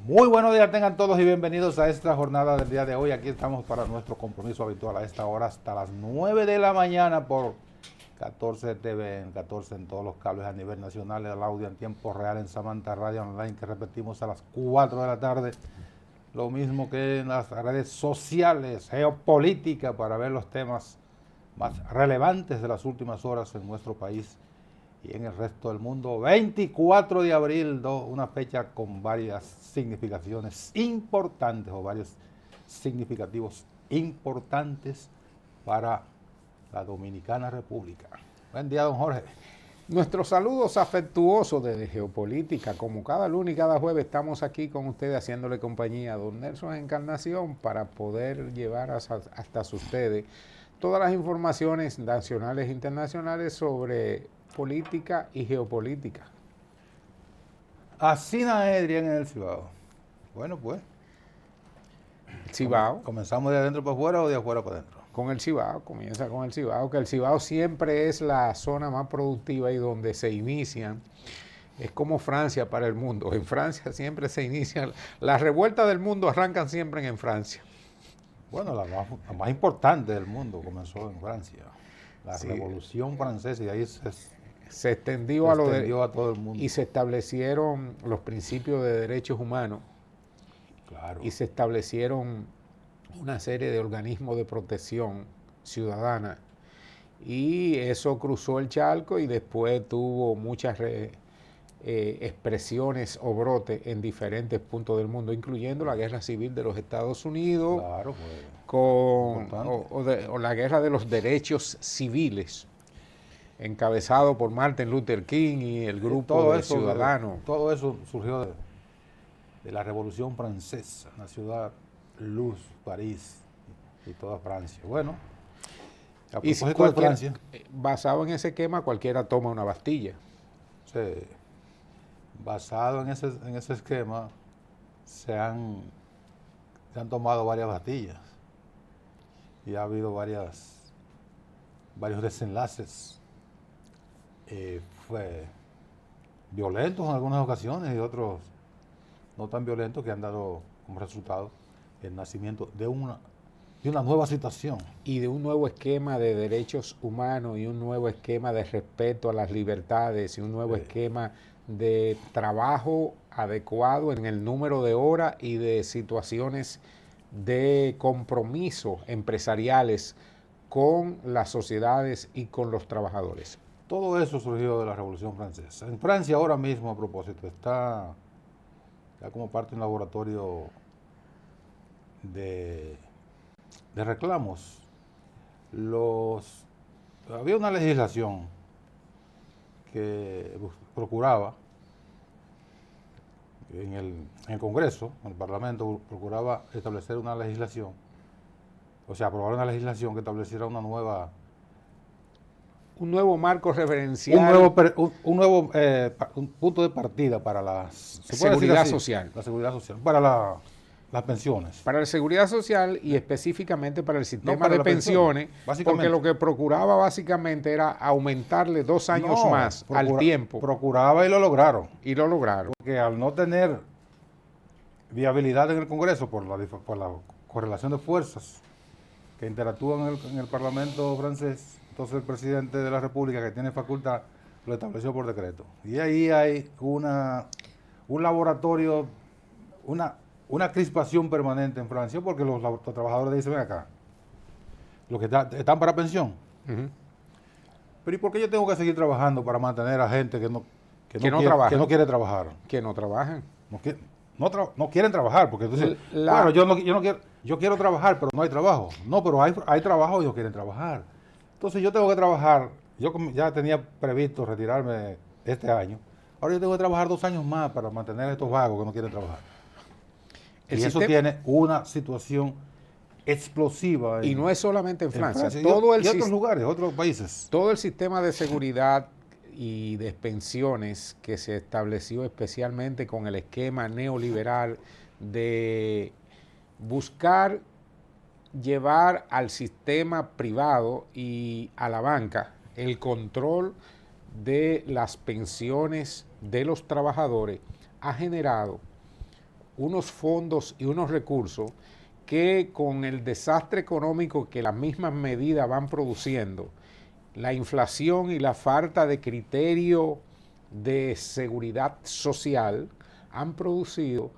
Muy buenos días tengan todos y bienvenidos a esta jornada del día de hoy. Aquí estamos para nuestro compromiso habitual a esta hora hasta las 9 de la mañana por 14 TV, en 14 en todos los cables a nivel nacional, el audio en tiempo real en Samantha Radio Online, que repetimos a las 4 de la tarde. Lo mismo que en las redes sociales, geopolítica, para ver los temas más relevantes de las últimas horas en nuestro país y en el resto del mundo. 24 de abril, una fecha con varias significaciones importantes o varios significativos importantes para la Dominicana República. Buen día, don Jorge. Nuestros saludos afectuosos desde Geopolítica. Como cada lunes y cada jueves estamos aquí con ustedes haciéndole compañía a don Nelson Encarnación para poder llevar hasta ustedes todas las informaciones nacionales e internacionales sobre política y geopolítica. Asina Adrián en el Cibao. Bueno, pues. El Cibao. ¿Comenzamos de adentro para afuera o de afuera para adentro? Con el Cibao, comienza con el Cibao, que el Cibao siempre es la zona más productiva y donde se inician. Es como Francia para el mundo. En Francia siempre se inician, las revueltas del mundo arrancan siempre en Francia. Bueno, la más importante del mundo comenzó en Francia. La Revolución Francesa, y ahí se extendió a todo el mundo. Y se establecieron los principios de derechos humanos. Claro. Y se establecieron una serie de organismos de protección ciudadana. Y eso cruzó el charco y después tuvo muchas expresiones o brotes en diferentes puntos del mundo, incluyendo la guerra civil de los Estados Unidos, claro, pues, o la guerra de los derechos civiles, encabezado por Martin Luther King y el grupo de ciudadanos. Todo eso surgió de la Revolución Francesa, la ciudad Luz, París y toda Francia. Bueno, a propósito de Francia, basado en ese esquema, cualquiera toma una Bastilla. Sí. Basado en ese esquema, se han tomado varias Bastillas y ha habido varios desenlaces violentos en algunas ocasiones y otros no tan violentos, que han dado como resultado el nacimiento de una nueva situación. Y de un nuevo esquema de derechos humanos y un nuevo esquema de respeto a las libertades y un nuevo esquema de trabajo adecuado en el número de horas y de situaciones de compromiso empresariales con las sociedades y con los trabajadores. Todo eso surgió de la Revolución Francesa. En Francia ahora mismo, a propósito, está como parte de un laboratorio de reclamos. Había una legislación que procuraba en el Congreso, en el Parlamento, procuraba establecer una legislación, o sea, aprobar una legislación que estableciera un nuevo marco referencial, un punto de partida para la seguridad social, para las pensiones. Para la seguridad social y específicamente para el sistema de pensiones, porque lo que procuraba básicamente era aumentarle 2 años más al tiempo. Procuraba y lo lograron. Porque al no tener viabilidad en el Congreso por la correlación de fuerzas que interactúan en el Parlamento francés, entonces el presidente de la República, que tiene facultad, lo estableció por decreto. Y ahí hay un laboratorio, una crispación permanente en Francia, porque los trabajadores dicen: ven acá, los que están para pensión. Pero ¿y por qué yo tengo que seguir trabajando para mantener a gente que no quiere trabajar? Que no trabajan. No quieren trabajar, porque entonces, bueno, yo quiero trabajar, pero no hay trabajo. No, pero hay trabajo y ellos quieren trabajar. Entonces yo tengo que trabajar. Yo ya tenía previsto retirarme este año. Ahora yo tengo que trabajar 2 años más para mantener a estos vagos que no quieren trabajar. Y eso tiene una situación explosiva. Y no es solamente en Francia. Y otros lugares, otros países. Todo el sistema de seguridad y de pensiones que se estableció especialmente con el esquema neoliberal de buscar llevar al sistema privado y a la banca el control de las pensiones de los trabajadores, ha generado unos fondos y unos recursos que con el desastre económico que las mismas medidas van produciendo, la inflación y la falta de criterio de seguridad social han producido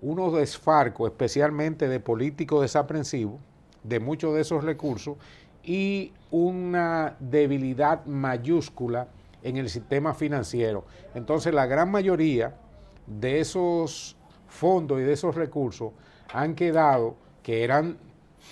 unos desfalcos, especialmente de políticos desaprensivos, de muchos de esos recursos y una debilidad mayúscula en el sistema financiero. Entonces la gran mayoría de esos fondos y de esos recursos han quedado, que eran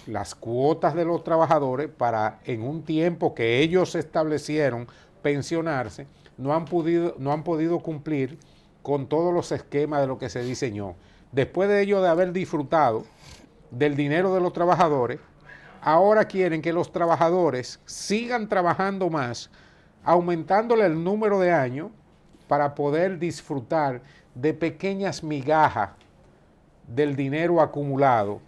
las cuotas de los trabajadores para en un tiempo que ellos establecieron pensionarse, no han podido cumplir con todos los esquemas de lo que se diseñó. Después de ello de haber disfrutado del dinero de los trabajadores, ahora quieren que los trabajadores sigan trabajando más, aumentándole el número de años para poder disfrutar de pequeñas migajas del dinero acumulado.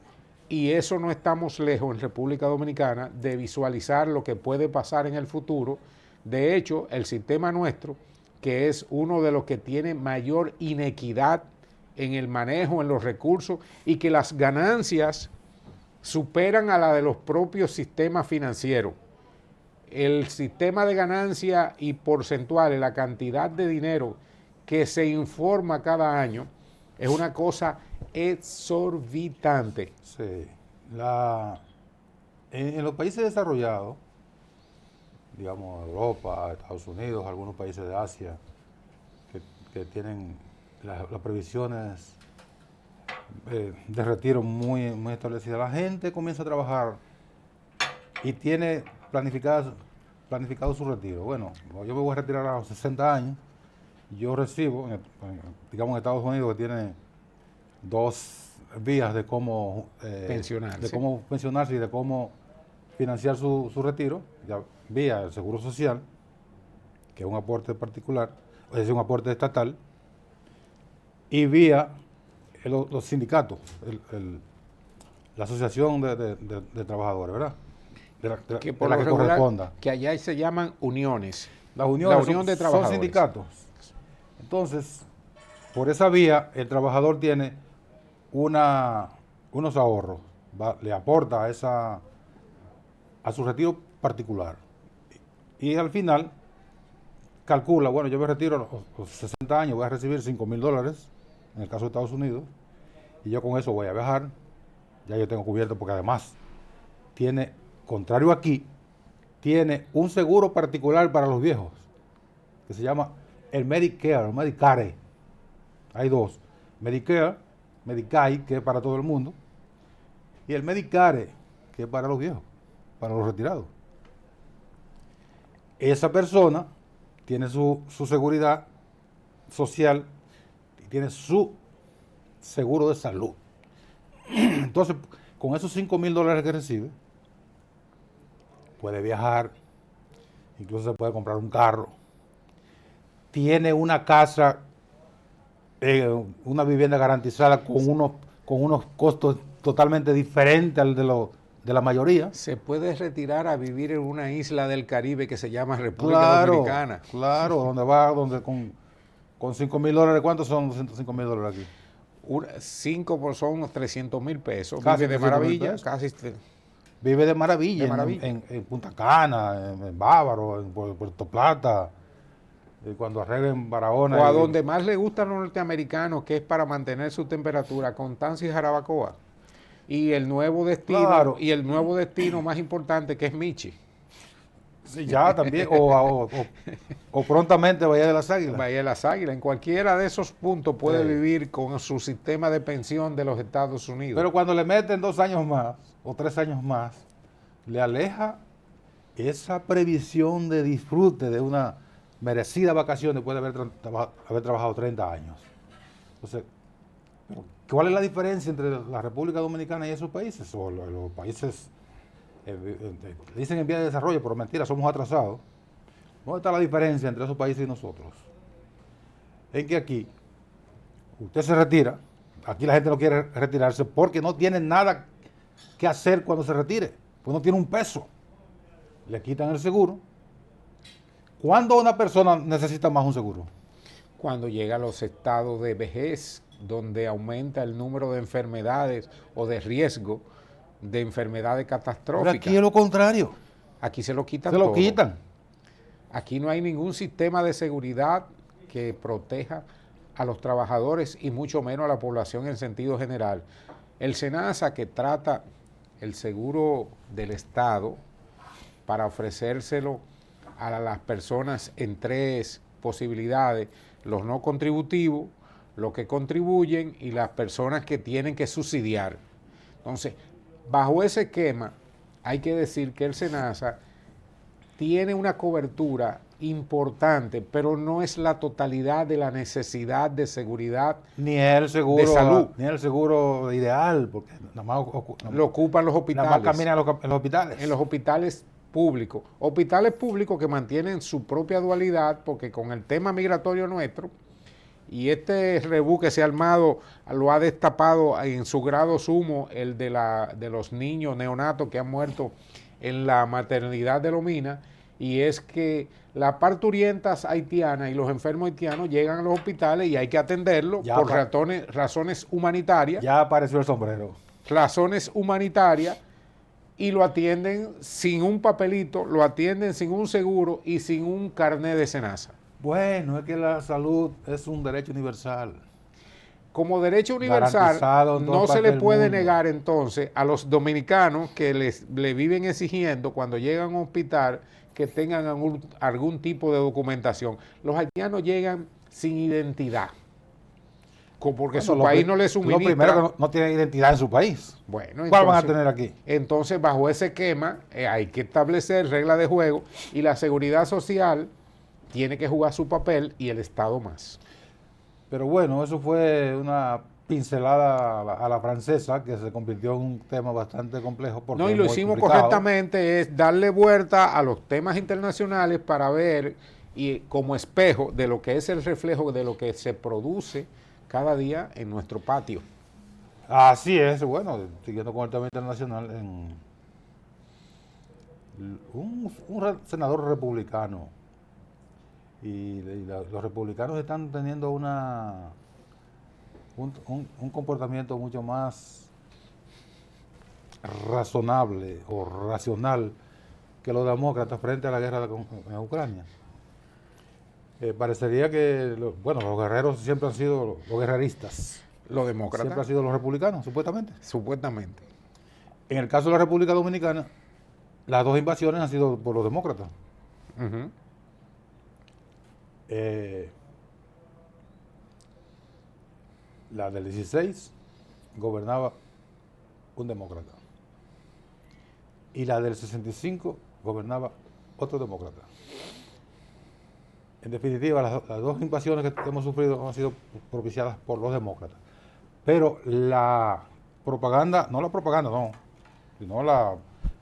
Y eso no estamos lejos en República Dominicana de visualizar lo que puede pasar en el futuro. De hecho, el sistema nuestro, que es uno de los que tiene mayor inequidad en el manejo, en los recursos, y que las ganancias superan a la de los propios sistemas financieros. El sistema de ganancia y porcentuales, la cantidad de dinero que se informa cada año, es una cosa exorbitante. Sí. En los países desarrollados, digamos Europa, Estados Unidos, algunos países de Asia, que tienen las previsiones de retiro muy establecidas, la gente comienza a trabajar y tiene planificado su retiro. Bueno, yo me voy a retirar a los 60 años, yo recibo, digamos en Estados Unidos, que tiene dos vías de cómo pensionarse y de cómo financiar su retiro, ya, vía el Seguro Social, que es un aporte particular, es decir, un aporte estatal, y vía los sindicatos, la asociación de trabajadores, ¿verdad? Que por la que corresponda. Que allá se llaman uniones. Las uniones la unión de trabajadores. Son sindicatos. Entonces, por esa vía, el trabajador tiene unos ahorros, le aporta a su retiro particular. Y al final, calcula, bueno, yo me retiro a los 60 años, voy a recibir $5,000, en el caso de Estados Unidos, y yo con eso voy a viajar, ya yo tengo cubierto, porque además tiene, contrario aquí, tiene un seguro particular para los viejos, que se llama el Medicare, el Medicare. Hay dos, Medicare, Medicaid, que es para todo el mundo, y el Medicare, que es para los viejos, para los retirados. Esa persona tiene su seguridad social y tiene su seguro de salud. Entonces, con esos $5,000 que recibe, puede viajar, incluso se puede comprar un carro, tiene una casa, una vivienda garantizada con unos costos totalmente diferentes al de la mayoría. Se puede retirar a vivir en una isla del Caribe que se llama República Dominicana. Claro, donde con $5,000, ¿cuántos son $5,000 aquí? 5 son unos $300,000. Casi vive de maravilla, casi. Vive de maravilla, en Punta Cana, en Bávaro, en Puerto Plata, cuando arreglen Barahona. O a donde más le gustan los norteamericanos, que es para mantener su temperatura, Constanza y Jarabacoa. Y el nuevo destino, claro. Y el nuevo destino más importante, que es Michi. Sí, ya también, o prontamente Bahía de las Águilas. Bahía de las Águilas, en cualquiera de esos puntos puede vivir con su sistema de pensión de los Estados Unidos. Pero cuando le meten 2 años más o 3 años más, le aleja esa previsión de disfrute de una merecida vacación después de haber trabajado 30 años. Entonces, ¿cuál es la diferencia entre la República Dominicana y esos países? O los países dicen en vía de desarrollo, pero mentira, somos atrasados. ¿Dónde está la diferencia entre esos países y nosotros? En que aquí, usted se retira, aquí la gente no quiere retirarse porque no tiene nada que hacer cuando se retire, pues no tiene un peso. Le quitan el seguro. ¿Cuándo una persona necesita más un seguro? Cuando llega a los estados de vejez, donde aumenta el número de enfermedades o de riesgo de enfermedades Pero catastróficas. aquí es lo contrario. Aquí se lo quitan Se lo todo. quitan. Aquí no hay ningún sistema de seguridad que proteja a los trabajadores y mucho menos a la población en sentido general. El SENASA, que trata el seguro del Estado para ofrecérselo a las personas en tres posibilidades: los no contributivos, los que contribuyen y las personas que tienen que subsidiar. Entonces, bajo ese esquema, hay que decir que el SENASA tiene una cobertura importante, pero no es la totalidad de la necesidad de seguridad Ni el seguro de salud. Ni el seguro ideal, porque nada más, Lo ocupan los hospitales. nada más camina en los hospitales. En los hospitales públicos. Hospitales públicos que mantienen su propia dualidad, porque con el tema migratorio nuestro, y este rebú que se ha armado lo ha destapado en su grado sumo el de los niños neonatos que han muerto en la maternidad de Lomina, y es que las parturientas haitianas y los enfermos haitianos llegan a los hospitales y hay que atenderlos por razones humanitarias. Ya apareció el sombrero. Razones humanitarias, y lo atienden sin un papelito, lo atienden sin un seguro y sin un carnet de SENASA. Bueno, es que la salud es un derecho universal. Como derecho universal, no se le puede negar entonces a los dominicanos que le viven exigiendo cuando llegan a un hospital que tengan algún tipo de documentación. Los haitianos llegan sin identidad, porque su país no les suministra. Lo primero que no tienen identidad en su país. Bueno, ¿cuál van a tener aquí? Entonces, bajo ese esquema, hay que establecer reglas de juego, y la seguridad social tiene que jugar su papel y el Estado más. Pero bueno, eso fue una pincelada a la francesa, que se convirtió en un tema bastante complejo. No, y lo hicimos correctamente, es darle vuelta a los temas internacionales para ver, y como espejo de lo que es el reflejo de lo que se produce cada día en nuestro patio. Así es, bueno, siguiendo con el tema internacional, un senador republicano, y los republicanos están teniendo un comportamiento mucho más razonable o racional que los demócratas frente a la guerra en Ucrania. Parecería que, los guerreros siempre han sido los guerreristas. Los demócratas. Siempre han sido los republicanos, supuestamente. Supuestamente. En el caso de la República Dominicana, las dos invasiones han sido por los demócratas. Uh-huh. La del 16 gobernaba un demócrata, y la del 65 gobernaba otro demócrata. En definitiva, las dos invasiones que hemos sufrido han sido propiciadas por los demócratas. Pero la propaganda, sino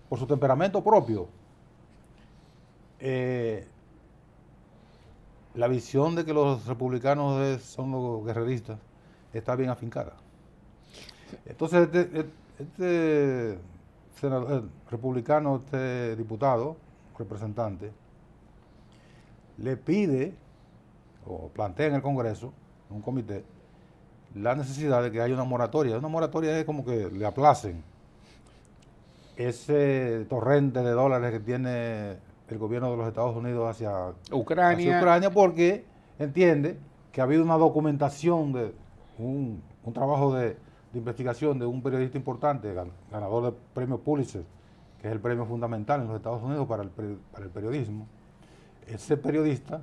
por su temperamento propio, la visión de que los republicanos son los guerreristas está bien afincada. Entonces, este senador republicano, este diputado, representante, le pide o plantea en el Congreso, en un comité, la necesidad de que haya una moratoria. Una moratoria es como que le aplacen ese torrente de dólares que tiene el gobierno de los Estados Unidos hacia Ucrania, porque entiende que ha habido una documentación de un trabajo de investigación de un periodista importante, ganador del premio Pulitzer, que es el premio fundamental en los Estados Unidos para el periodismo. Ese periodista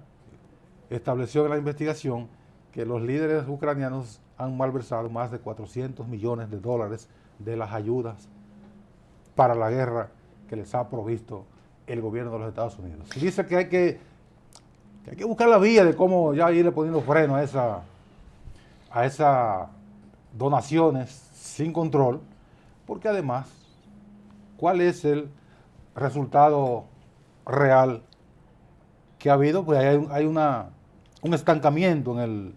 estableció en la investigación que los líderes ucranianos han malversado más de 400 millones de dólares de las ayudas para la guerra que les ha provisto el gobierno de los Estados Unidos. Y dice que hay que buscar la vía de cómo ya irle poniendo freno a esas donaciones sin control, porque además, ¿cuál es el resultado real que ha habido? Pues hay un estancamiento en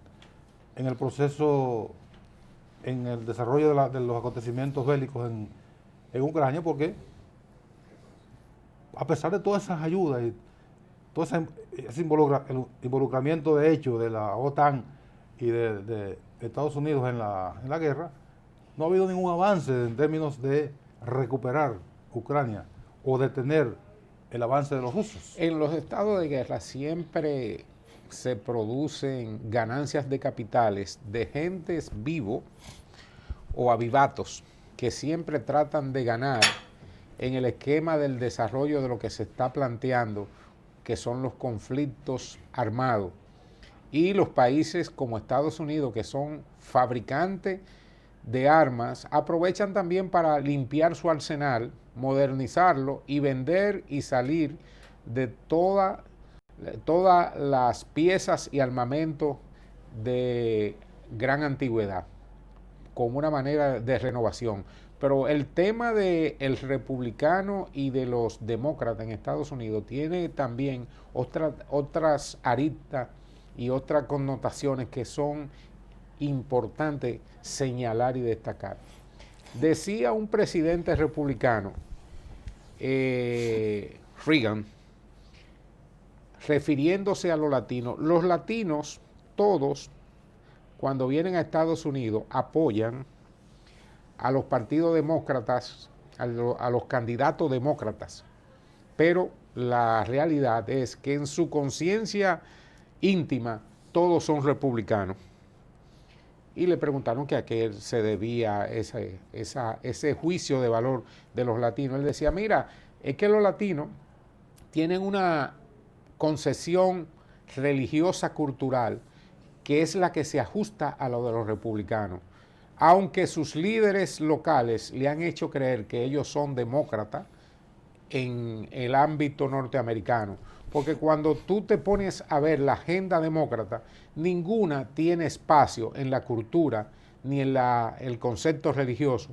el proceso, en el desarrollo de los acontecimientos bélicos en Ucrania, porque a pesar de todas esas ayudas y todo ese involucramiento de hecho de la OTAN y de Estados Unidos en la guerra, no ha habido ningún avance en términos de recuperar Ucrania o detener el avance de los rusos. En los estados de guerra siempre se producen ganancias de capitales de gentes vivos o avivatos que siempre tratan de ganar en el esquema del desarrollo de lo que se está planteando, que son los conflictos armados. Y los países como Estados Unidos, que son fabricantes de armas, aprovechan también para limpiar su arsenal, modernizarlo y vender y salir de todas las piezas y armamentos de gran antigüedad, como una manera de renovación. Pero el tema del republicano y de los demócratas en Estados Unidos tiene también otras aristas y otras connotaciones que son importantes señalar y destacar. Decía un presidente republicano, Reagan, refiriéndose a los latinos todos, cuando vienen a Estados Unidos, apoyan a los partidos demócratas, a los candidatos demócratas, pero la realidad es que en su conciencia íntima todos son republicanos. Y le preguntaron que a qué se debía ese juicio de valor de los latinos. Él decía, mira, es que los latinos tienen una concesión religiosa cultural que es la que se ajusta a lo de los republicanos. Aunque sus líderes locales le han hecho creer que ellos son demócratas en el ámbito norteamericano. Porque cuando tú te pones a ver la agenda demócrata, ninguna tiene espacio en la cultura ni en el concepto religioso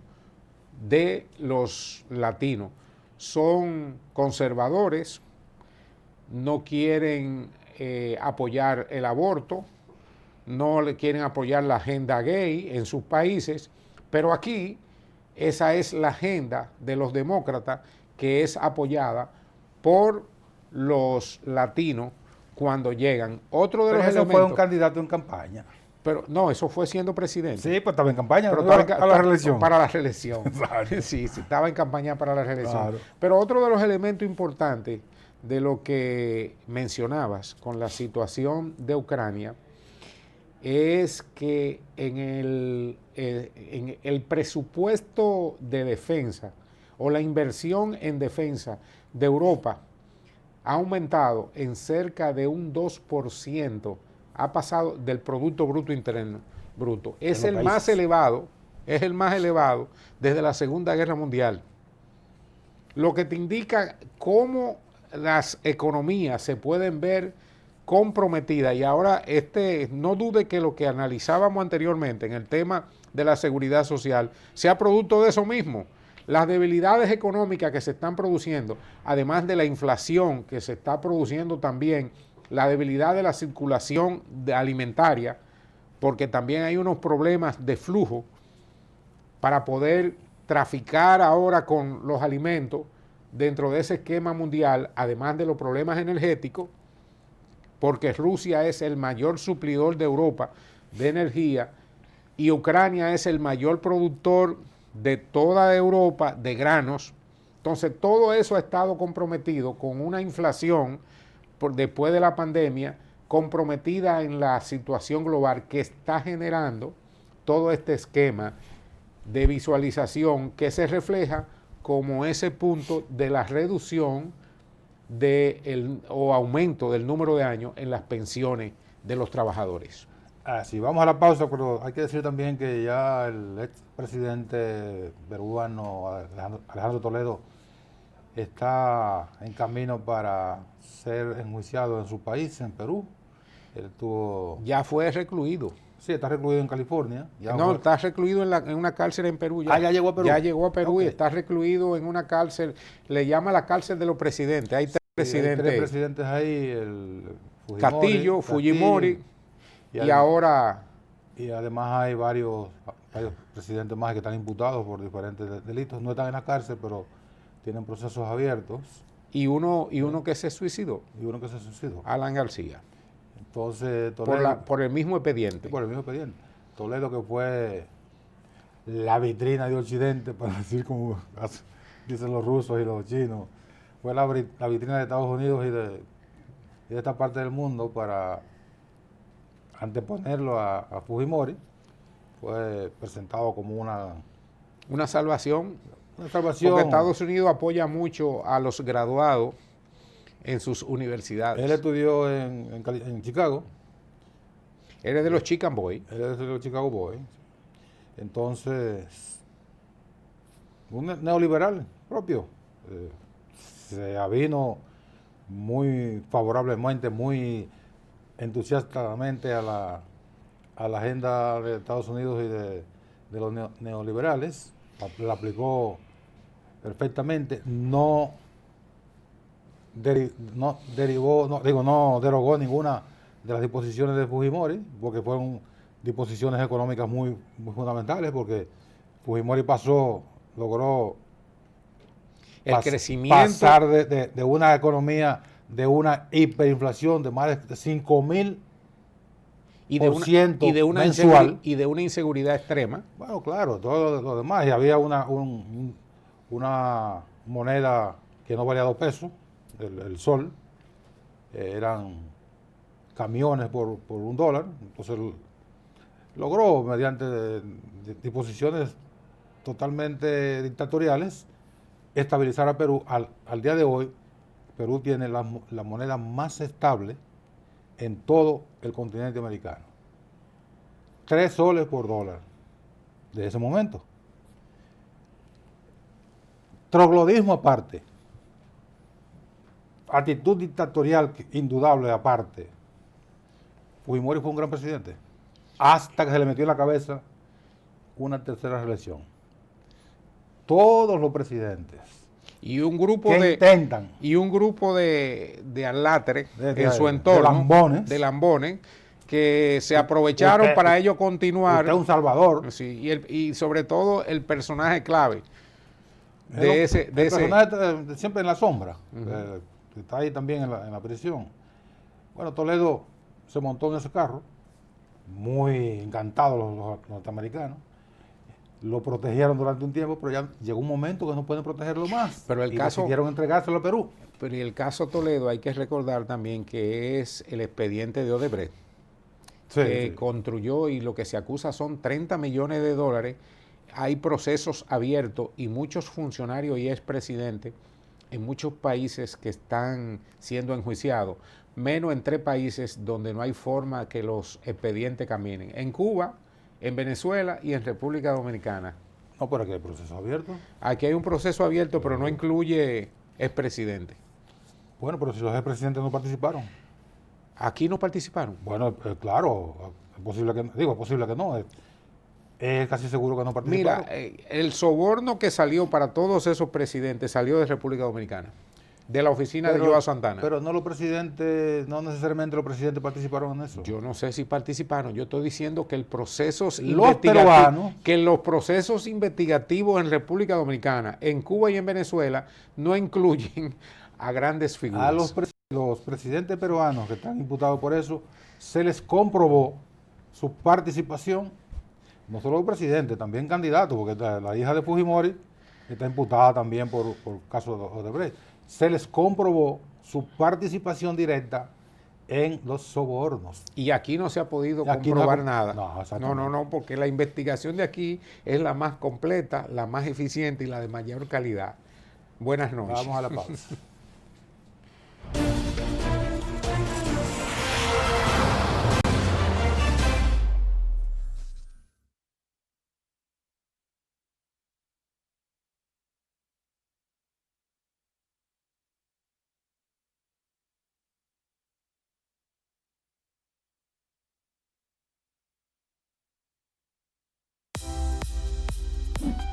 de los latinos. Son conservadores, no quieren apoyar el aborto, no le quieren apoyar la agenda gay en sus países, pero aquí esa es la agenda de los demócratas que es apoyada por los latinos cuando llegan. Otro de pero los eso elementos, fue un candidato en campaña. Pero no, eso fue siendo presidente. Sí, pues estaba en campaña, pero a la reelección. Para la reelección. Claro. Sí, estaba en campaña para la reelección. Claro. Pero otro de los elementos importantes de lo que mencionabas con la situación de Ucrania es que en el presupuesto de defensa o la inversión en defensa de Europa ha aumentado en cerca de un 2%, ha pasado del Producto Bruto Interno Bruto. Es el más elevado desde la Segunda Guerra Mundial. Lo que te indica cómo las economías se pueden ver comprometidas. Y ahora no dude que lo que analizábamos anteriormente en el tema de la seguridad social sea producto de eso mismo. Las debilidades económicas que se están produciendo, además de la inflación que se está produciendo también, la debilidad de la circulación alimentaria, porque también hay unos problemas de flujo para poder traficar ahora con los alimentos dentro de ese esquema mundial, además de los problemas energéticos, porque Rusia es el mayor suplidor de Europa de energía y Ucrania es el mayor productor de toda Europa de granos. Entonces todo eso ha estado comprometido con una inflación después de la pandemia, comprometida en la situación global que está generando todo este esquema de visualización que se refleja como ese punto de la reducción o aumento del número de años en las pensiones de los trabajadores. Así, vamos a la pausa, pero hay que decir también que ya el expresidente peruano Alejandro Toledo está en camino para ser enjuiciado en su país, en Perú. Ya fue recluido. Sí, está recluido en California. Está recluido en una cárcel en Perú. Ya llegó a Perú. Ya llegó a Perú y está recluido en una cárcel, le llama la cárcel de los presidentes. Hay tres presidentes. Hay tres presidentes ahí, Castillo, Fujimori y ahora... Y además hay varios presidentes más que están imputados por diferentes delitos. No están en la cárcel, pero tienen procesos abiertos. Y uno que se suicidó. Y uno que se suicidó. Alan García. Entonces, Toledo, por el mismo expediente. por el mismo expediente. Toledo, que fue la vitrina de Occidente, para decir como dicen los rusos y los chinos, fue la vitrina de Estados Unidos y de esta parte del mundo para anteponerlo a Fujimori. Fue presentado como Una salvación, salvación. porque Estados Unidos apoya mucho a los graduados en sus universidades. Él estudió en Chicago. Él es de los Chicago Boys. Él es de los Chicago Boys. Entonces, un neoliberal propio. Se avino muy favorablemente, muy entusiastamente a la agenda de Estados Unidos y de los neoliberales. La aplicó perfectamente. No derogó ninguna de las disposiciones de Fujimori, porque fueron disposiciones económicas muy fundamentales, porque Fujimori logró el crecimiento, pasar de una economía, de una hiperinflación de más de 5,000% mensual. Y de una inseguridad extrema. Bueno, claro, todo lo demás. Y había una moneda que no valía 2 pesos, el sol. Eran camiones por $1. Entonces logró, mediante disposiciones totalmente dictatoriales, estabilizar a Perú. Al día de hoy, Perú tiene la moneda más estable en todo el continente americano. 3 soles por dólar, desde ese momento. Troglodismo aparte, actitud dictatorial indudable aparte. Fujimori fue un gran presidente, hasta que se le metió en la cabeza una tercera reelección. Todos los presidentes y un grupo que intentan de aláteres en su entorno, de lambones, que se aprovecharon para ellos continuar. Usted es un salvador. Sí, y sobre todo el personaje clave el personaje siempre en la sombra, que está ahí también en la prisión. Bueno, Toledo se montó en ese carro, muy encantado los norteamericanos. Lo protegieron durante un tiempo, pero ya llegó un momento que no pueden protegerlo más. Pero decidieron entregárselo a Perú. Pero y el caso Toledo, hay que recordar también que es el expediente de Odebrecht, que construyó, y lo que se acusa son $30 millones. Hay procesos abiertos y muchos funcionarios y expresidentes en muchos países que están siendo enjuiciados, menos en 3 países donde no hay forma que los expedientes caminen: en Cuba, en Venezuela y en República Dominicana. No, pero aquí hay proceso abierto. Aquí hay un proceso abierto, pero no incluye expresidentes. Bueno, pero si los expresidentes no participaron. ¿Aquí no participaron? Bueno, claro, es posible que no. Es casi seguro que no participaron. Mira, el soborno que salió para todos esos presidentes salió de República Dominicana, de la oficina de Joao Santana. Pero no necesariamente los presidentes participaron en eso. Yo no sé si participaron. Yo estoy diciendo que los procesos investigativos en República Dominicana, en Cuba y en Venezuela no incluyen a grandes figuras. A los presidentes peruanos que están imputados por eso, se les comprobó su participación. No solo presidente, también candidato, porque la hija de Fujimori está imputada también por caso de Odebrecht. Se les comprobó su participación directa en los sobornos. Y aquí no se ha podido comprobar nada. No, porque la investigación de aquí es la más completa, la más eficiente y la de mayor calidad. Buenas noches. Vamos a la pausa.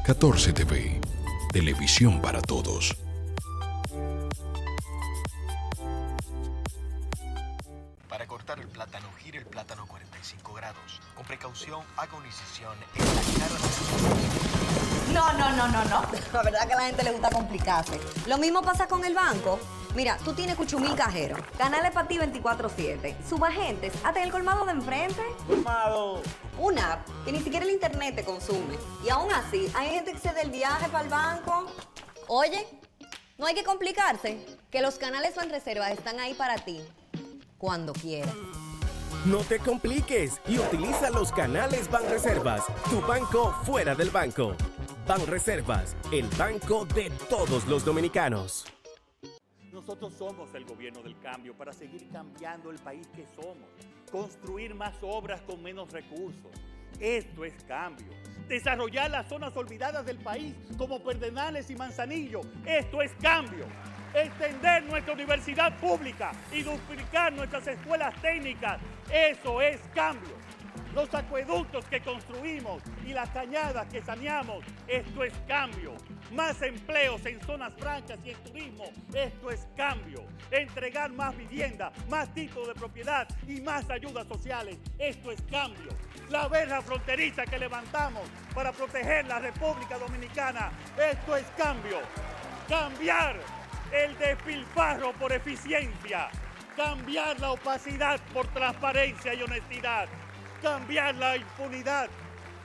Catorce TV, televisión para todos. Para cortar el plátano, gire el plátano a 45 grados. Con precaución, haga una incisión en la cara de... No. La verdad que a la gente le gusta complicarse. Lo mismo pasa con el banco. Mira, tú tienes Cuchumil Cajero, canales para ti 24/7, subagentes, hasta en el colmado de enfrente. ¡Colmado! Una app que ni siquiera el internet te consume. Y aún así, hay gente que se da el viaje para el banco. Oye, no hay que complicarse, que los canales Banreservas están ahí para ti, cuando quieras. No te compliques y utiliza los canales Banreservas, tu banco fuera del banco. Banreservas, el banco de todos los dominicanos. Nosotros somos el gobierno del cambio para seguir cambiando el país que somos. Construir más obras con menos recursos. Esto es cambio. Desarrollar las zonas olvidadas del país como Pedernales y Manzanillo. Esto es cambio. Extender nuestra universidad pública y duplicar nuestras escuelas técnicas. Eso es cambio. Los acueductos que construimos y las cañadas que saneamos, esto es cambio. Más empleos en zonas francas y en turismo, esto es cambio. Entregar más vivienda, más tipos de propiedad y más ayudas sociales, esto es cambio. La verja fronteriza que levantamos para proteger la República Dominicana, esto es cambio. Cambiar el despilfarro por eficiencia. Cambiar la opacidad por transparencia y honestidad. Cambiar la impunidad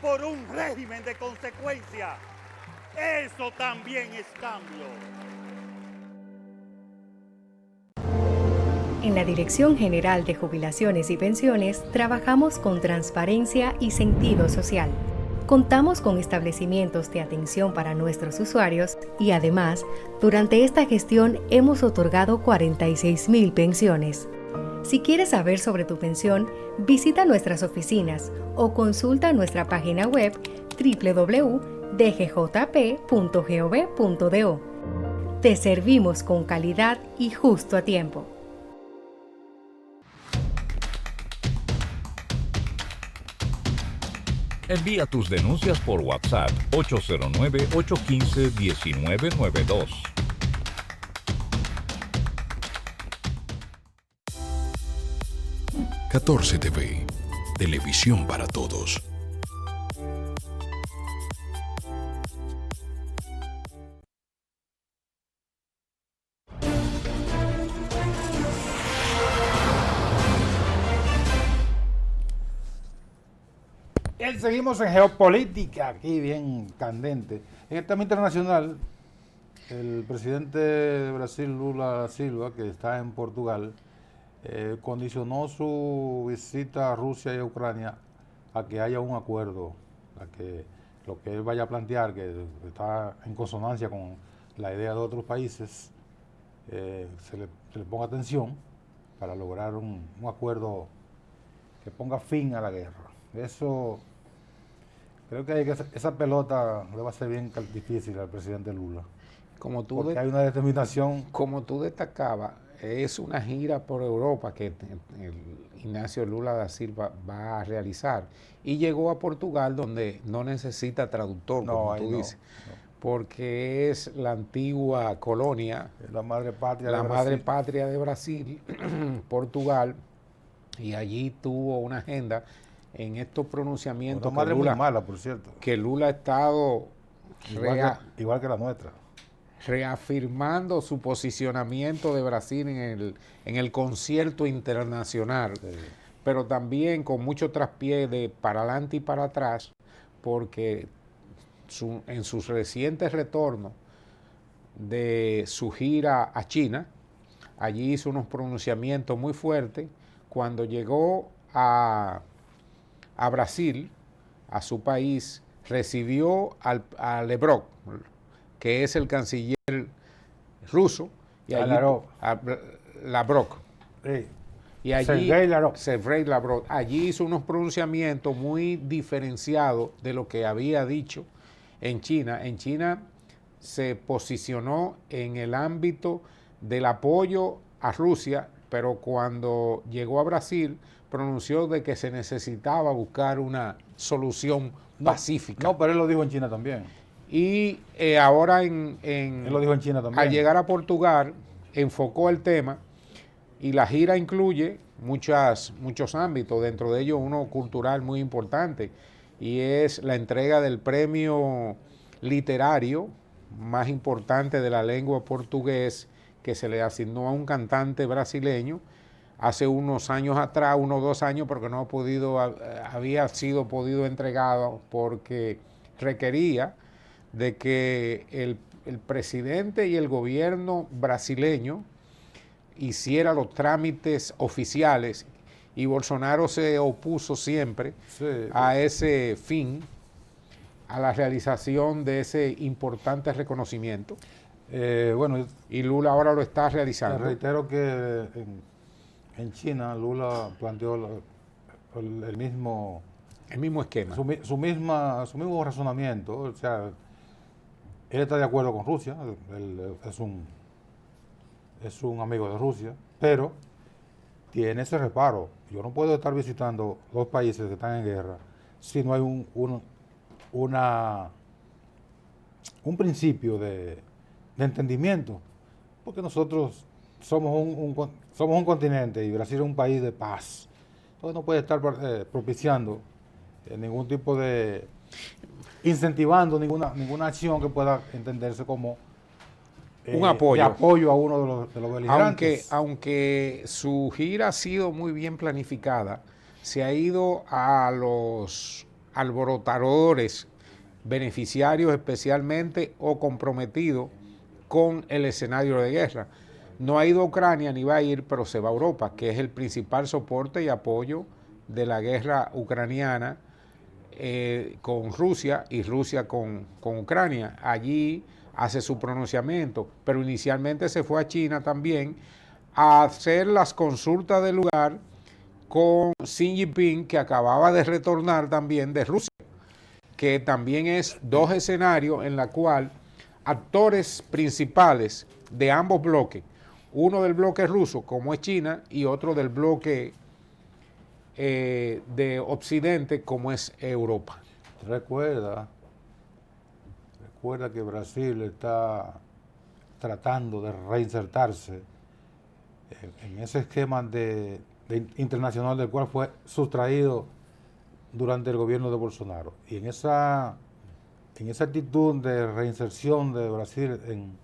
por un régimen de consecuencia. Eso también es cambio. En la Dirección General de Jubilaciones y Pensiones trabajamos con transparencia y sentido social. Contamos con establecimientos de atención para nuestros usuarios y además, durante esta gestión hemos otorgado 46,000 pensiones. Si quieres saber sobre tu pensión, visita nuestras oficinas o consulta nuestra página web www.dgjp.gov.do. Te servimos con calidad y justo a tiempo. Envía tus denuncias por WhatsApp 809-815-1992. TV, televisión para todos. Seguimos en geopolítica, aquí bien candente. En el tema internacional, el presidente de Brasil, Lula da Silva, que está en Portugal, condicionó su visita a Rusia y a Ucrania a que haya un acuerdo, a que lo que él vaya a plantear, que está en consonancia con la idea de otros países, se le ponga atención para lograr un acuerdo que ponga fin a la guerra. Eso, creo que esa pelota le va a ser bien difícil al presidente Lula. Porque hay una determinación. Como tú destacabas, es una gira por Europa que el Ignacio Lula da Silva va a realizar. Y llegó a Portugal, donde no necesita traductor, como tú dices. Porque es la antigua colonia, la madre patria de Brasil, Portugal, y allí tuvo una agenda en estos pronunciamientos. Una madre muy mala, por cierto. Que Lula ha estado igual que la nuestra, reafirmando su posicionamiento de Brasil en el concierto internacional, sí. Pero también con mucho traspié de para adelante y para atrás, porque en sus recientes retornos de su gira a China, allí hizo unos pronunciamientos muy fuertes. Cuando llegó a Brasil, a su país, recibió a Lavrov, que es el canciller ruso, y Lavrov. Sí. Y allí, Sergei Lavrov, allí hizo unos pronunciamientos muy diferenciados de lo que había dicho en China. En China se posicionó en el ámbito del apoyo a Rusia, pero cuando llegó a Brasil pronunció de que se necesitaba buscar una solución pacífica. No, pero él lo dijo en China también. Y ahora él lo dijo en China también. Al llegar a Portugal enfocó el tema, y la gira incluye muchos ámbitos, dentro de ellos uno cultural muy importante, y es la entrega del premio literario más importante de la lengua portugués, que se le asignó a un cantante brasileño hace unos años atrás, 1 o 2 años, porque no ha podido, había sido podido entregado porque requería de que el presidente y el gobierno brasileño hiciera los trámites oficiales, y Bolsonaro se opuso siempre a ese fin, a la realización de ese importante reconocimiento. Bueno, y Lula ahora lo está te realizando. reitero que en China Lula planteó el mismo esquema. su mismo razonamiento. O sea, él está de acuerdo con Rusia, él es un amigo de Rusia, pero tiene ese reparo. Yo no puedo estar visitando 2 países que están en guerra si no hay un principio de entendimiento, porque nosotros somos un continente y Brasil es un país de paz. Entonces no puede estar propiciando ningún tipo de, incentivando ninguna acción que pueda entenderse como un apoyo. de apoyo a uno de los beligerantes. Aunque su gira ha sido muy bien planificada, se ha ido a los alborotadores, beneficiarios especialmente o comprometidos con el escenario de guerra. No ha ido a Ucrania ni va a ir, pero se va a Europa, que es el principal soporte y apoyo de la guerra ucraniana con Rusia y Rusia con Ucrania. Allí hace su pronunciamiento, pero inicialmente se fue a China también a hacer las consultas del lugar con Xi Jinping, que acababa de retornar también de Rusia, que también es 2 escenarios en la cual actores principales de ambos bloques, uno del bloque ruso como es China y otro del bloque de Occidente como es Europa. Recuerda que Brasil está tratando de reinsertarse en ese esquema de internacional del cual fue sustraído durante el gobierno de Bolsonaro. Y en esa actitud de reinserción de Brasil en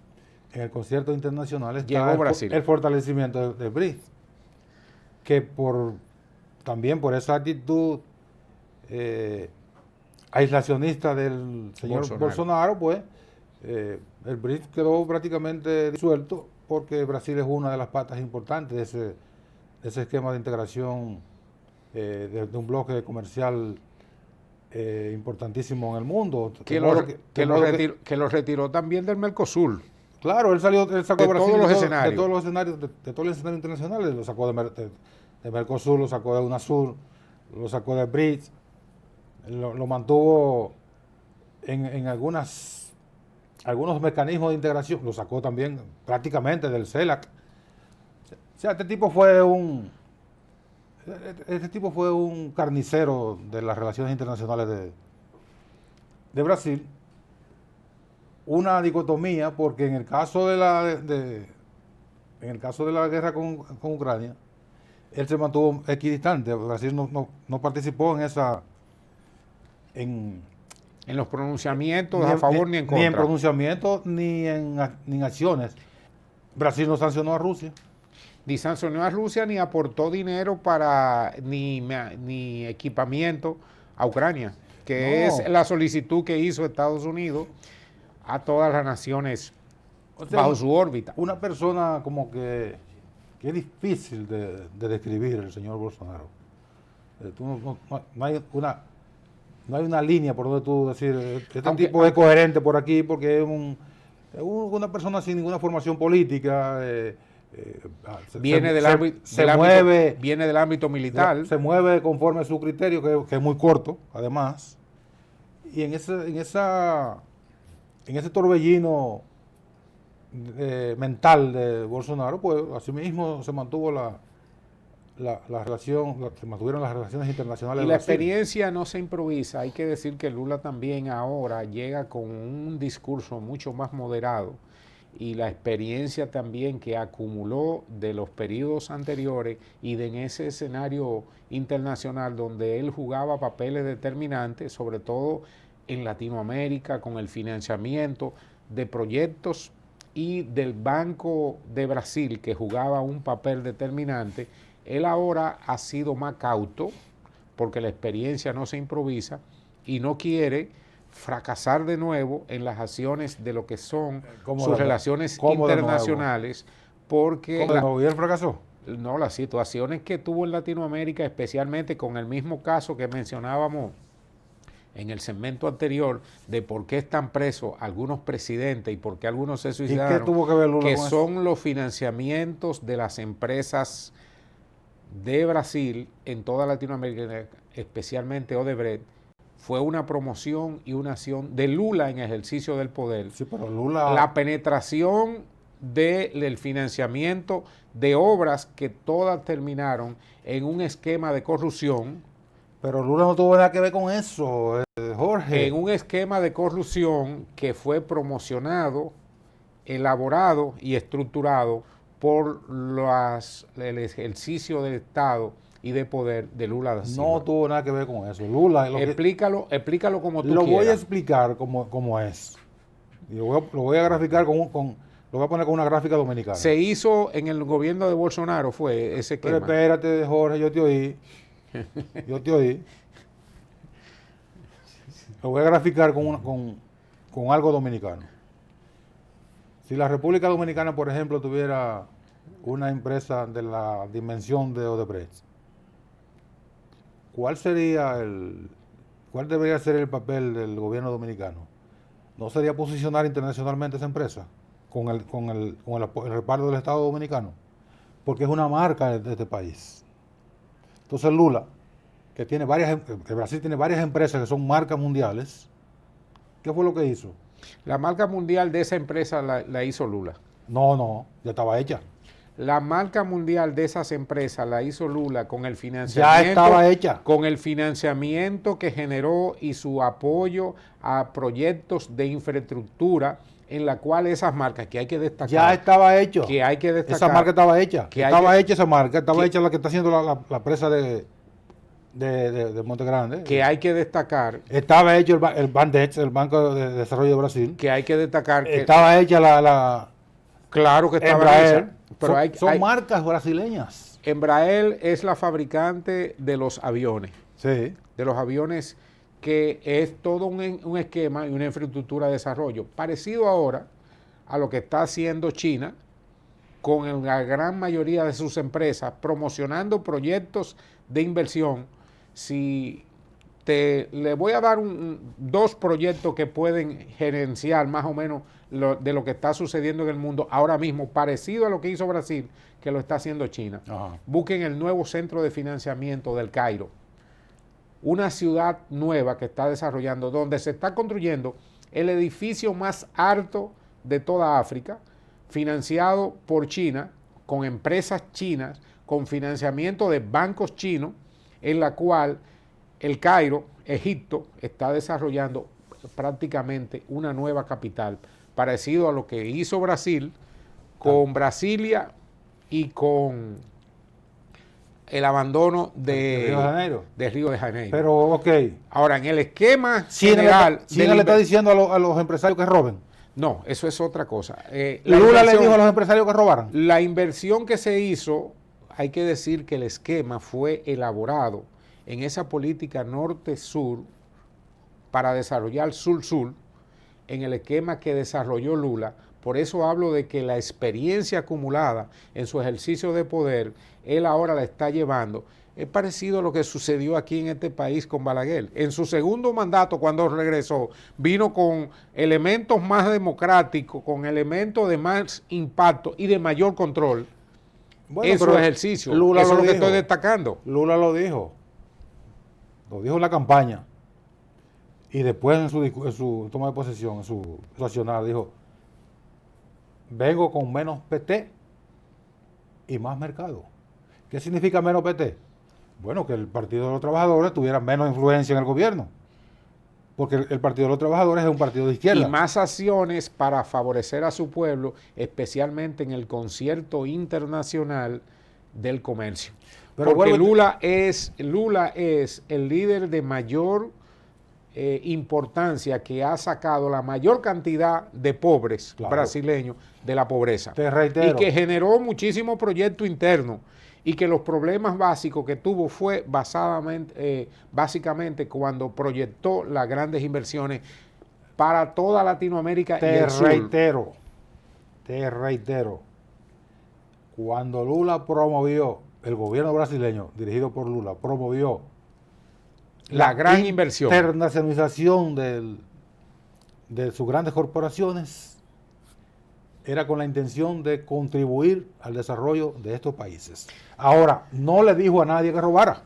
el concierto internacional está el fortalecimiento del BRICS, que también por esa actitud aislacionista del señor Bolsonaro, pues el BRICS quedó prácticamente disuelto, porque Brasil es una de las patas importantes de ese esquema de integración de un bloque comercial importantísimo en el mundo. Que lo retiró también del Mercosur. Claro, él sacó de Brasil todos los escenarios. de todos los escenarios, de todos los escenarios internacionales, lo sacó de Mercosur, lo sacó de UNASUR, lo sacó de BRICS, lo mantuvo en algunos mecanismos de integración, lo sacó también prácticamente del CELAC. O sea, este tipo fue un carnicero de las relaciones internacionales de Brasil. Una dicotomía, porque en el caso de la guerra con Ucrania, él se mantuvo equidistante. Brasil no participó en los pronunciamientos a favor ni en contra. Ni en pronunciamientos ni en acciones. Brasil no sancionó a Rusia. Ni sancionó a Rusia, ni aportó dinero ni equipamiento a Ucrania, que es la solicitud que hizo Estados Unidos a todas las naciones bajo su órbita. Una persona como que es difícil de describir, el señor Bolsonaro. No hay una línea por donde tú decir, este tipo es coherente por aquí, porque es una persona sin ninguna formación política. Viene del ámbito militar. Se mueve conforme a su criterio, que es muy corto, además. Y en ese torbellino mental de Bolsonaro, pues así mismo se mantuvo se mantuvieron las relaciones internacionales. Y la experiencia no se improvisa. Hay que decir que Lula también ahora llega con un discurso mucho más moderado, y la experiencia también que acumuló de los periodos anteriores y en ese escenario internacional donde él jugaba papeles determinantes, sobre todo en Latinoamérica, con el financiamiento de proyectos y del Banco de Brasil, que jugaba un papel determinante, él ahora ha sido más cauto, porque la experiencia no se improvisa, y no quiere fracasar de nuevo en las acciones de lo que son sus relaciones internacionales, porque... ¿Cómo él fracasó? No, las situaciones que tuvo en Latinoamérica, especialmente con el mismo caso que mencionábamos en el segmento anterior, de por qué están presos algunos presidentes y por qué algunos se suicidaron, ¿y qué tuvo que ver Lula que con son eso? los financiamientos de las empresas de Brasil en toda Latinoamérica, especialmente Odebrecht, fue una promoción y una acción de Lula en ejercicio del poder. Sí, pero Lula... La penetración del financiamiento de obras que todas terminaron en un esquema de corrupción. Pero Lula no tuvo nada que ver con eso, Jorge. En un esquema de corrupción que fue promocionado, elaborado y estructurado por el ejercicio del Estado y de poder de Lula da Silva. No tuvo nada que ver con eso. Lula... Explícalo como tú quieras. Lo voy a explicar como es. Y lo voy a graficar lo voy a poner con una gráfica dominicana. Se hizo en el gobierno de Bolsonaro, fue ese esquema. Pero espérate, Jorge, yo te oí. Lo voy a graficar con algo dominicano. Si la República Dominicana, por ejemplo, tuviera una empresa de la dimensión de Odebrecht, ¿cuál debería ser el papel del gobierno dominicano? ¿No sería posicionar internacionalmente esa empresa con el respaldo del Estado dominicano? Porque es una marca de este país. Entonces Lula, que Brasil tiene varias empresas que son marcas mundiales, ¿qué fue lo que hizo? La marca mundial de esa empresa la hizo Lula. No, ya estaba hecha. La marca mundial de esas empresas la hizo Lula con el financiamiento. Ya estaba hecha. Con el financiamiento que generó y su apoyo a proyectos de infraestructura en la cual esas marcas, que hay que destacar. Ya estaba hecho. Que hay que destacar. Esa marca estaba hecha. Estaba hecha la que está haciendo la presa de Monte Grande. Que hay que destacar. Estaba hecho el Bandex, el Banco de Desarrollo de Brasil. Que hay que destacar. Que estaba hecha la claro que estaba Embraer. hecha. Pero son marcas brasileñas. Embraer es la fabricante de los aviones. Sí. De los aviones, que es todo un esquema y una infraestructura de desarrollo. Parecido ahora a lo que está haciendo China con la gran mayoría de sus empresas, promocionando proyectos de inversión. Si le voy a dar dos proyectos que pueden gerenciar más o menos de lo que está sucediendo en el mundo ahora mismo, parecido a lo que hizo Brasil, que lo está haciendo China. Ajá. Busquen el nuevo centro de financiamiento del Cairo, una ciudad nueva que está desarrollando, donde se está construyendo el edificio más alto de toda África, financiado por China, con empresas chinas, con financiamiento de bancos chinos, en la cual el Cairo, Egipto, está desarrollando prácticamente una nueva capital, parecido a lo que hizo Brasil con Brasilia y con el abandono de Río de Janeiro. Pero, ok. Ahora, en el esquema general... ¿China le está diciendo a los empresarios que roben? No, eso es otra cosa. Lula le dijo a los empresarios que robaran. La inversión que se hizo, hay que decir que el esquema fue elaborado en esa política norte-sur para desarrollar sur-sur, en el esquema que desarrolló Lula. Por eso hablo de que la experiencia acumulada en su ejercicio de poder, él ahora la está llevando. Es parecido a lo que sucedió aquí en este país con Balaguer. En su segundo mandato, cuando regresó, vino con elementos más democráticos, con elementos de más impacto y de mayor control en su ejercicio. Lula eso es lo que dijo. estoy destacando. Lula lo dijo en la campaña. Y después en su toma de posesión, en su accionar, dijo: vengo con menos PT y más mercado. ¿Qué significa menos PT? Bueno, que el Partido de los Trabajadores tuviera menos influencia en el gobierno. Porque el Partido de los Trabajadores es un partido de izquierda. Y más acciones para favorecer a su pueblo, especialmente en el concierto internacional del comercio. Pero porque Lula es el líder de mayor importancia que ha sacado la mayor cantidad de pobres brasileños de la pobreza. Te reitero. Y que generó muchísimos proyectos internos y que los problemas básicos que tuvo fue básicamente cuando proyectó las grandes inversiones para toda Latinoamérica y el sur. Te reitero, cuando Lula promovió, el gobierno brasileño, dirigido por Lula, promovió la gran inversión, internacionalización de sus grandes corporaciones, era con la intención de contribuir al desarrollo de estos países. Ahora, no le dijo a nadie que robara.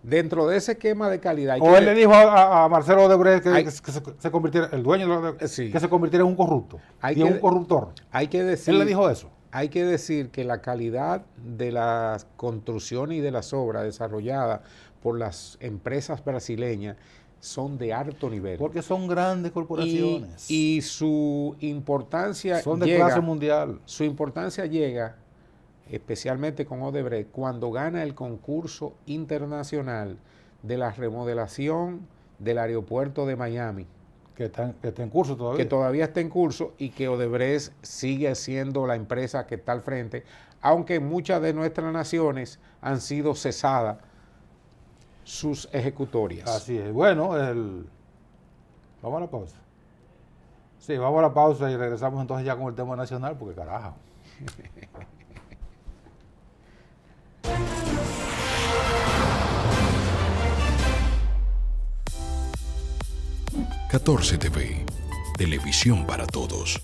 Dentro de ese esquema de calidad. O él le dijo a Marcelo Odebrecht que se convirtiera, el dueño que se convirtiera en un corrupto y en un corruptor. Hay que decir, él le dijo eso. Hay que decir que la calidad de las construcciones y de las obras desarrolladas por las empresas brasileñas son de alto nivel. Porque son grandes corporaciones. Y su importancia son de clase mundial. Su importancia llega, especialmente con Odebrecht, cuando gana el concurso internacional de la remodelación del aeropuerto de Miami. Que está en curso todavía. Que todavía está en curso y que Odebrecht sigue siendo la empresa que está al frente, aunque muchas de nuestras naciones han sido cesadas sus ejecutorias. Así es. Bueno, vamos a la pausa. Sí, vamos a la pausa y regresamos entonces ya con el tema nacional, porque carajo. TV, televisión para todos.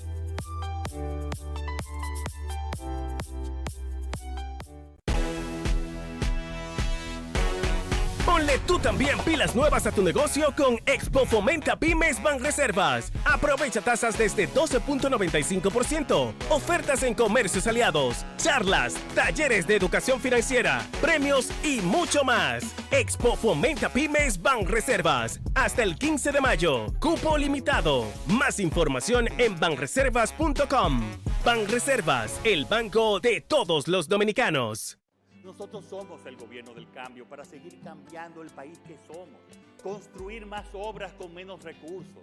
Ponle tú también pilas nuevas a tu negocio con Expo Fomenta Pymes Banreservas. Aprovecha tasas desde 12.95%, ofertas en comercios aliados, charlas, talleres de educación financiera, premios y mucho más. Expo Fomenta Pymes Banreservas. Hasta el 15 de mayo. Cupo limitado. Más información en banreservas.com. Banreservas, el banco de todos los dominicanos. Nosotros somos el gobierno del cambio para seguir cambiando el país que somos. Construir más obras con menos recursos.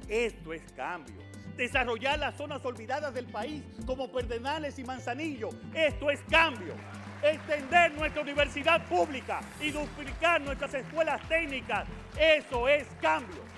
Esto es cambio. Desarrollar las zonas olvidadas del país como Pedernales y Manzanillo. Esto es cambio. Extender nuestra universidad pública y duplicar nuestras escuelas técnicas. Eso es cambio.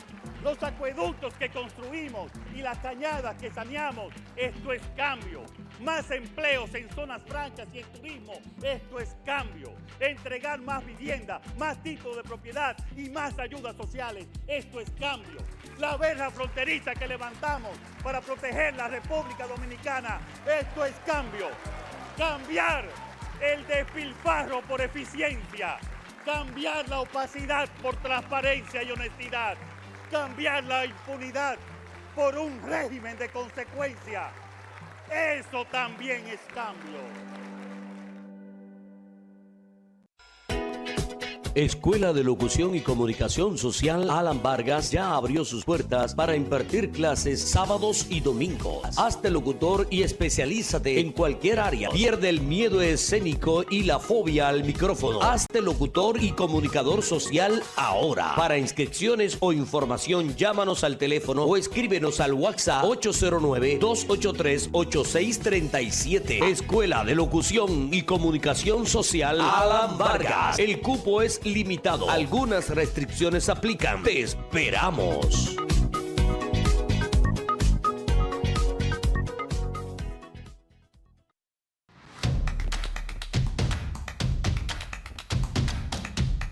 Los acueductos que construimos y las cañadas que saneamos. Esto es cambio. Más empleos en zonas francas y en turismo. Esto es cambio. Entregar más vivienda, más títulos de propiedad y más ayudas sociales. Esto es cambio. La verja fronteriza que levantamos para proteger la República Dominicana. Esto es cambio. Cambiar el despilfarro por eficiencia. Cambiar la opacidad por transparencia y honestidad. Cambiar la impunidad por un régimen de consecuencia. Eso también es cambio. Escuela de Locución y Comunicación Social Alan Vargas ya abrió sus puertas para impartir clases sábados y domingos. Hazte locutor y especialízate en cualquier área. Pierde el miedo escénico y la fobia al micrófono. Hazte locutor y comunicador social ahora. Para inscripciones o información, llámanos al teléfono o escríbenos al WhatsApp 809-283-8637. Escuela de Locución y Comunicación Social Alan Vargas. El cupo es limitado. Algunas restricciones aplican. Te esperamos.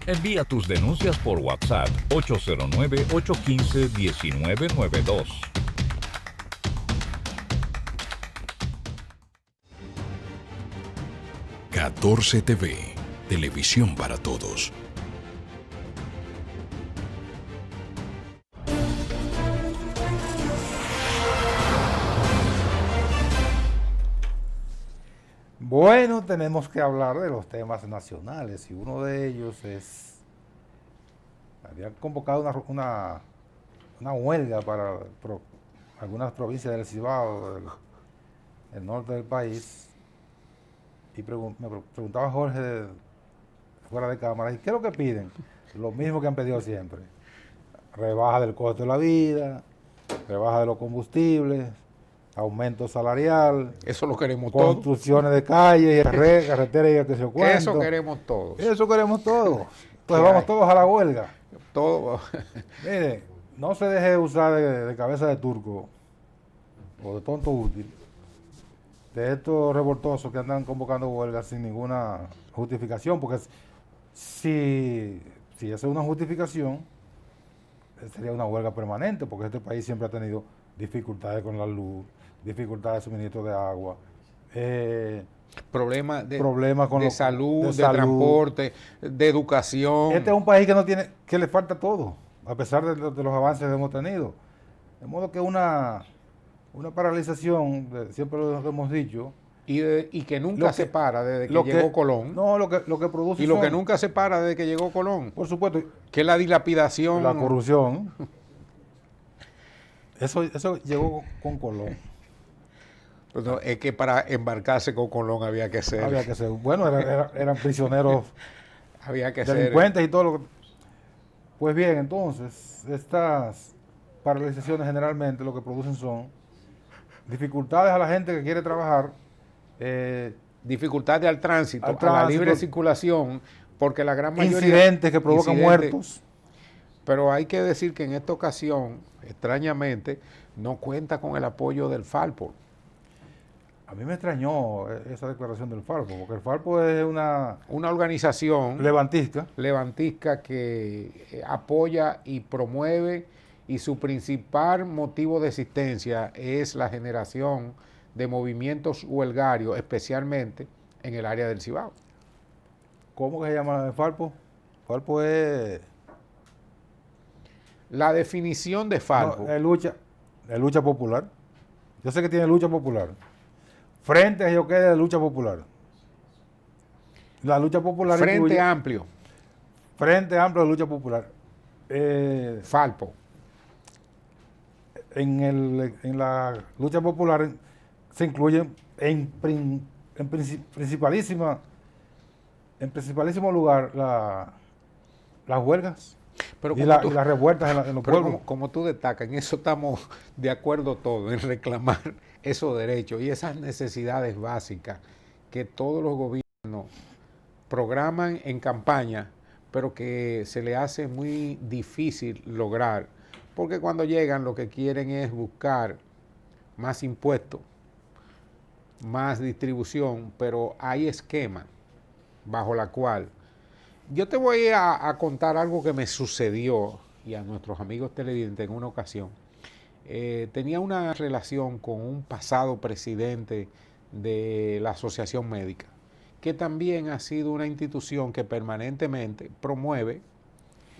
Envía tus denuncias por WhatsApp 809-815-1992. TV, televisión para todos. Bueno, tenemos que hablar de los temas nacionales y uno de ellos es, habían convocado una huelga para algunas provincias del Cibao, del norte del país, y me preguntaba Jorge fuera de cámara, ¿y qué es lo que piden? Lo mismo que han pedido siempre. rebaja del costo de la vida, rebaja de los combustibles, aumento salarial. Eso lo queremos todos. Construcciones de calles, carreteras y que se cuento. Eso queremos todos. Eso queremos todos. Pues vamos todos a la huelga. Todo. Mire, no se deje usar de cabeza de turco o de tonto útil de estos revoltosos que andan convocando huelgas sin ninguna justificación, porque si esa es una justificación, sería una huelga permanente, porque este país siempre ha tenido dificultades con la luz, dificultades de suministro de agua, problemas con de salud, de transporte, de educación. Este es un país que le falta todo, a pesar de los avances que hemos tenido. De modo que una paralización, siempre lo hemos dicho. Y que nunca se para desde que llegó Colón. No, lo que produce. Y lo que nunca se para desde que llegó Colón. Por supuesto. Que es la dilapidación. La corrupción. Eso llegó con Colón. Pues no, es que para embarcarse con Colón había que ser. Bueno, eran prisioneros. Había que delincuentes y todo lo que. Pues bien, entonces, estas paralizaciones generalmente lo que producen son dificultades a la gente que quiere trabajar. Dificultades al tránsito, a la libre circulación, porque la gran mayoría... Incidentes que provocan muertos. Pero hay que decir que en esta ocasión, extrañamente, no cuenta con el apoyo del Falpo. A mí me extrañó esa declaración del Falpo, porque el Falpo es una organización levantista que apoya y promueve, y su principal motivo de existencia es la generación de movimientos huelgarios, especialmente en el área del Cibao. ¿Cómo que se llama el Falpo? Falpo es... La definición de Falpo. No, es lucha popular. Yo sé que tiene lucha popular. Frente a Joqué de lucha popular. La lucha popular Frente Amplio. Frente Amplio de lucha popular. Falpo. En la lucha popular se incluyen en principalísimo lugar las huelgas y las revueltas en los pueblos. Como tú destacas, en eso estamos de acuerdo todos, en reclamar esos derechos y esas necesidades básicas que todos los gobiernos programan en campaña, pero que se le hace muy difícil lograr, porque cuando llegan lo que quieren es buscar más impuestos, más distribución, pero hay esquema bajo la cual yo te voy a contar algo que me sucedió y a nuestros amigos televidentes en una ocasión. Tenía una relación con un pasado presidente de la Asociación Médica, que también ha sido una institución que permanentemente promueve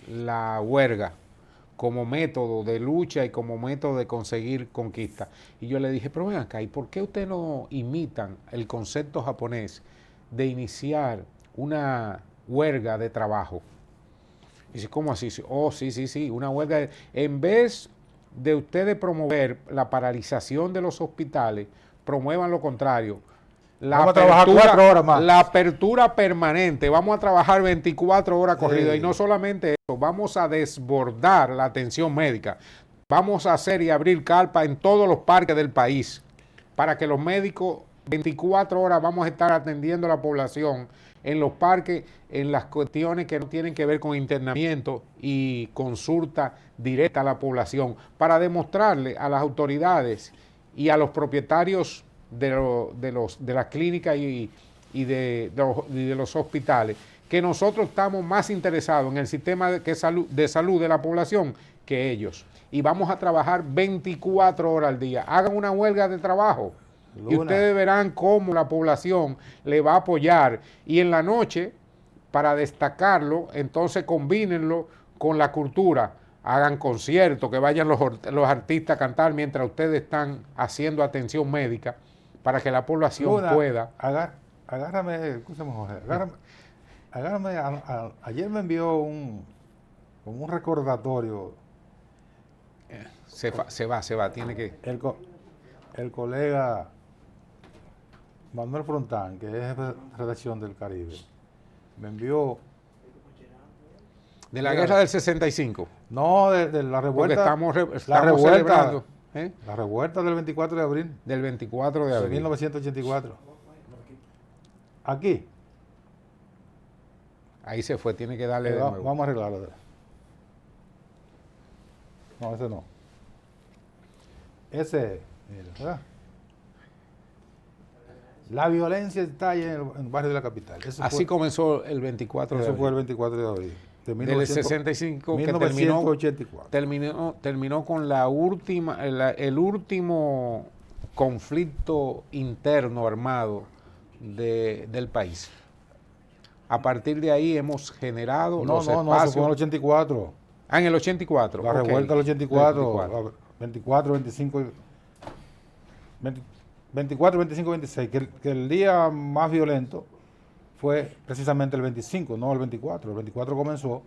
la huelga como método de lucha y como método de conseguir conquista. Y yo le dije, pero ven acá, ¿y por qué ustedes no imitan el concepto japonés de iniciar una huelga de trabajo? Y dice, ¿cómo así? Oh, sí, una huelga. En vez de ustedes promover la paralización de los hospitales, promuevan lo contrario. Vamos a trabajar 4 horas más. La apertura permanente, vamos a trabajar 24 horas corridas. Y no solamente eso, vamos a desbordar la atención médica. Vamos a hacer y abrir carpas en todos los parques del país para que los médicos 24 horas vamos a estar atendiendo a la población en los parques, en las cuestiones que no tienen que ver con internamiento y consulta directa a la población, para demostrarle a las autoridades y a los propietarios de las clínicas y de los hospitales que nosotros estamos más interesados en el sistema de salud de la población que ellos. Y vamos a trabajar 24 horas al día. Hagan una huelga de trabajo. Y ustedes verán cómo la población le va a apoyar. Y en la noche, para destacarlo, entonces combínenlo con la cultura. Hagan conciertos, que vayan los artistas a cantar mientras ustedes están haciendo atención médica para que la población pueda. Agárrame, escúchame, Jorge, agárrame, ayer me envió un recordatorio. Se va, tiene que... El colega Manuel Frontán, que es jefe de redacción del Caribe, me envió... De la guerra del 65. No, de la Porque revuelta. estamos celebrando. La revuelta del 24 de abril. Del 24 de abril. 1984. Aquí. Ahí se fue, tiene que darle de nuevo. Vamos a arreglarlo. No, ese no. Ese, ¿verdad? La violencia estalla en el barrio de la capital. Así comenzó el 24 de abril. Eso fue el 24 de abril. Del 65 que 1984. terminó con la última, el último conflicto interno armado del país. A partir de ahí hemos generado los espacios. No, eso fue en el 84. En el 84. La revuelta del 84, 24, 25, 24, 25, 26, que el día más violento fue precisamente el 25, no el 24. El 24 comenzó,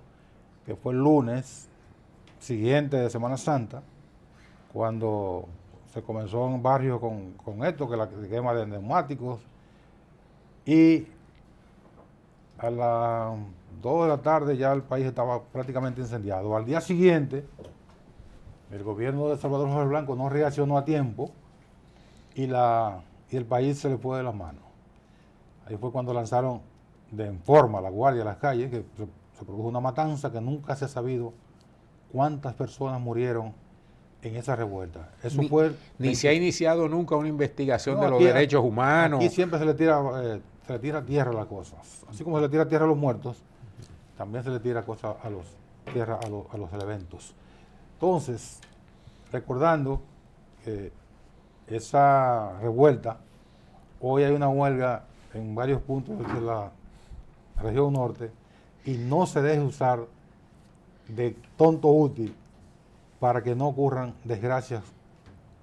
que fue el lunes siguiente de Semana Santa, cuando se comenzó en barrios con esto, que la quema de neumáticos, y a las 2 de la tarde ya el país estaba prácticamente incendiado. Al día siguiente, el gobierno de Salvador Jorge Blanco no reaccionó a tiempo y el país se le fue de las manos. Ahí fue cuando lanzaron en forma la guardia a las calles, que se produjo una matanza que nunca se ha sabido cuántas personas murieron en esa revuelta. Eso ni se ha iniciado nunca una investigación de los derechos humanos. Aquí siempre se le tira tierra a las cosas. Así como se le tira tierra a los muertos, también se le tira cosas a los eventos. Entonces, recordando que esa revuelta, hoy hay una huelga en varios puntos de la región norte y no se deje usar de tonto útil para que no ocurran desgracias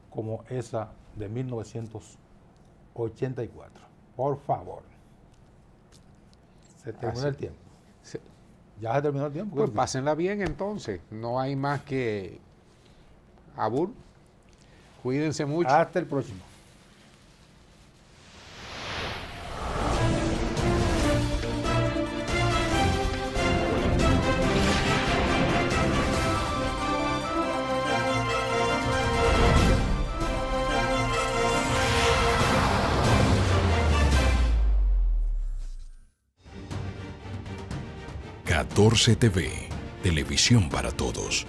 como esa de 1984. Por favor. Se terminó el tiempo. Ya se terminó el tiempo. Pues pásenla bien entonces. No hay más que abur. Cuídense mucho. Hasta el próximo. TV, televisión para todos.